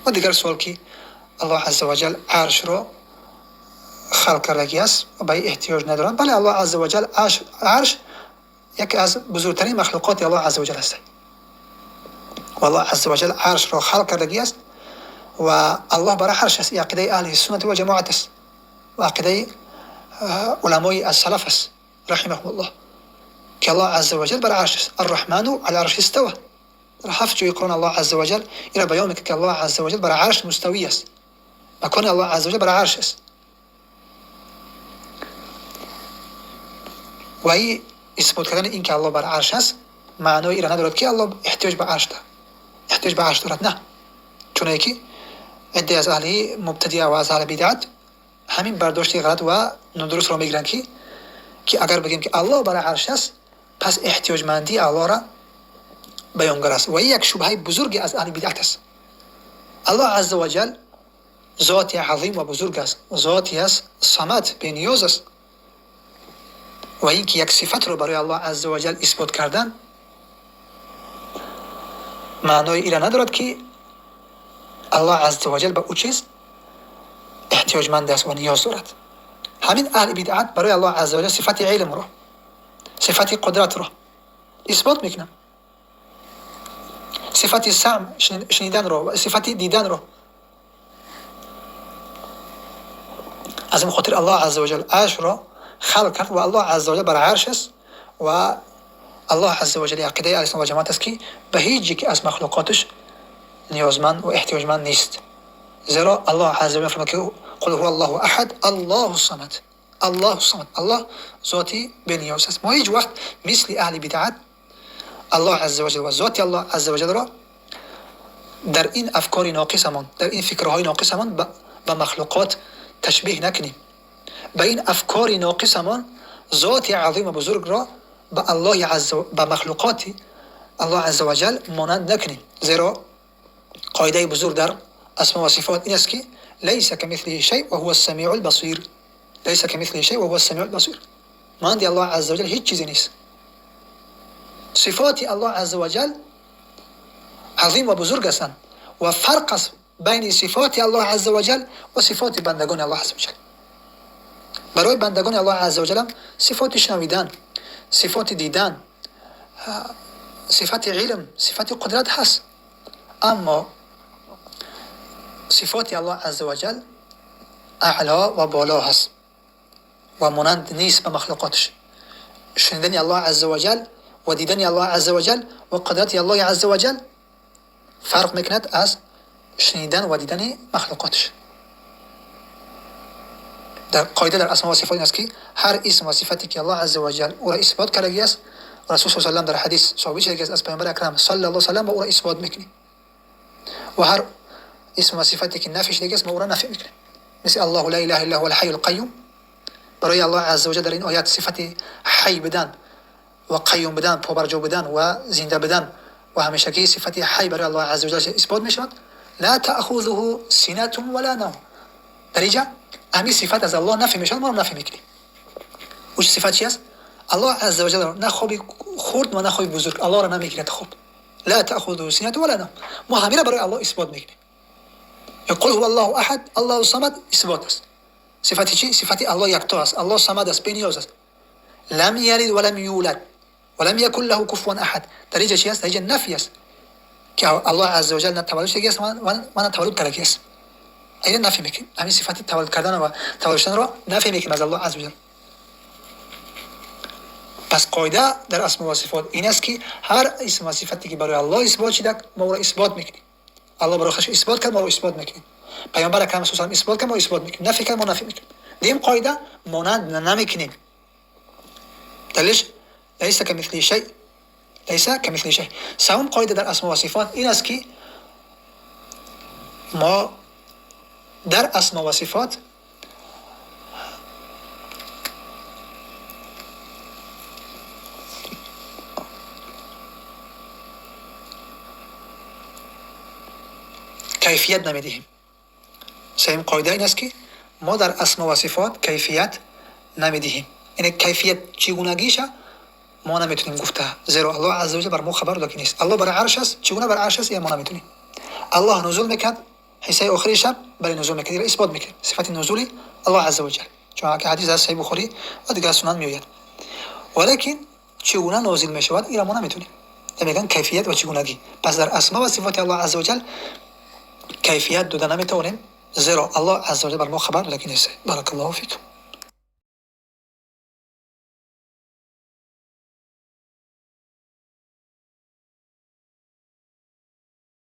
و دیگر سوال که الله عز و جل عرش رو خلق کردگی است و به احتیاج ندارد. بله الله عز و جل عرش یکی از بزرگترین مخلوقات الله عز و جل است و الله عز و جل عرش را خلق کردگی است و الله برای عرش است. عقیده اهل سنت و جماعت است و عقیده علمای السلف است رحمهم الله که الله عز و جل برای عرش است. الرحمن علی العرش استوى. در 7 جای قرآن الله عز و جل این بیان می‌کند که الله عز و جل برای عرش مستوی است. مکان الله عز و جل برای عرش است. و این اثبات کردن این که الله بر عرش است معنای این ندارد که الله احتیاج به عرش دارد. احتیاج به عرش دارد نه. چون که عده از اهل مبتدیع و از اهل بدعت همین برداشت غلط و نادرست را میگیرند که اگر بگیم که الله بر عرش است پس احتیاجمندی الله را بیانگر است و این یک شبهه بزرگی از اهل بدعت است. الله عز و جل ذات عظیم و بزرگ است. ذاتی است صمد بی نیاز است و این که یک صفت رو برای الله عز و جل اثبات کردن معنای این ندارد که الله عز و جل به او چیز احتیاجمند است و نیاز دارد. همین اهل بدعت برای الله عز و جل صفت علم رو صفت قدرت رو اثبات میکنن، صفت سمع شنیدن رو و صفت دیدن رو. از این خاطر الله عز و جل عرش رو خلق کرد و الله عز و جل بر عرش است و الله عز و جل عقیده اهل سنت و جماعت است که به هیچ یک از مخلوقاتش نیازمند و احتیاجمند نیست. زیرا الله عز و جل فرمود که قل هو الله احد الله الصمد. الله الصمد، الله ذاتی بی نیاز است. ما هیچ وقت مثل اهل بدعت الله عز و جل و ذات الله عز و جل را در این افکار ناقصمان، در این فکرهای ناقصمان به مخلوقات تشبیه نکنیم. به این افکار ناقصمان ذات عظیم و بزرگ را به الله عز و به مخلوقات الله عز و جل مانند نکنیم. زیرا قاعده بزرگ در اسماء و صفات این است که لیس کمثله شیء و هو السمیع البصیر. لیس کمثله شیء و هو السمیع البصیر. مانند الله عز و جل هیچ چیزی نیست. صفات الله عز و جل عظیم و بزرگ هستند و فرق است بین صفات الله عز و جل و صفات بندگان الله عز و جل. برای بندگان الله عز و جل صفات شنیدن، صفات دیدن، صفات علم، صفات قدرت هست، اما صفات الله عز و جل اعلا و بالا هست و مانند نیست به مخلوقاتش. شنیدن الله عز و جل و دیدن الله عز و جل و قدرت الله عز و جل فرق میکند از شنیدن و دیدن مخلوقاتش. در قاعده در اسماء و صفات است که هر اسم و صفتی که الله عز و جل او را اثبات کرده است رسول صلی الله علیه و در حدیث ثابت شده است از پیامبر اکرم صلی الله علیه و سلم او را اثبات میکنیم و هر اسم و صفتی که نفی شده است ما او را نفی میکنیم. مثل الله لا اله الا هو الحي القيوم، برای الله عز و جل در این آیات صفت حی بدن و قیوم بدن، پابرجا بدن و زنده بدن و همیشگی صفت حی برای الله عز و جل اثبات میشود. لا تأخذه سنة ولا نوم. در اینجا همین صفت از الله نفی میشود، ما هم نفی میکنیم. و صفت چی است؟ الله عز و جل نه خوابی خورد و نه خوابی بزرگ، الله را نمیگیرد خواب. لا تأخذه سنة ولا نوم. ما همین را برای الله اثبات میکنیم. یقول هو الله احد الله الصمد اثبات است. صفت چی؟ صفت الله یکتا است، الله صمد است، بی نیاز است. لم یلد ولم یولد ولم یکن له کفوا احد. در اینجا چی است؟ در اینجا نفی است که الله عز و جل نه تولد شده است و نه تولد کرده است. این نفی میکنیم. همین صفت تولد کردن و تولد شدن را نفی میکنیم از الله عز و جل. پس قاعده در اسم و صفات این است که هر اسم و صفتی که برای الله اثبات شده ما را اثبات میکنیم. الله برای خودش اثبات کرد ما را اثبات میکنیم. پیامبر اکرم صلی الله علیه و آله اثبات کرد ما اثبات میکنیم. نفی کرد ما نفی میکنیم. دیم قاعده مانند نمیکنیم. دلیلش لیس کمثله شیء. لیس کمثله شیء. سوم قاعده در اسم و صفات این است که ما در اسم و صفات کیفیت نمیدهیم. سوم قاعده این است که ما در اسم و صفات کیفیت نمیدهیم. این کیفیت چگونگیشه ما نمیتونیم گفته، زیرا الله عز و جل بر ما خبر داده نیست. الله بر عرش است، چگونه بر عرش است ما نمیتونیم. الله نزول میکرد حصه آخری شب برای نزول میکنه، را اثبات میکنه صفت نزول الله عز وجل، چون که حدیث از صحیح بخاری و دیگر سنن میآید. ولکن چگونه نازل میشود این را ما نمیتونیم، میگن کیفیت و چگونگی. پس در اسما و صفات الله عز وجل کیفیت داده نمیتونیم، زیرا الله عز وجل بر ما خبر داده که نیست. بارک الله فیکم.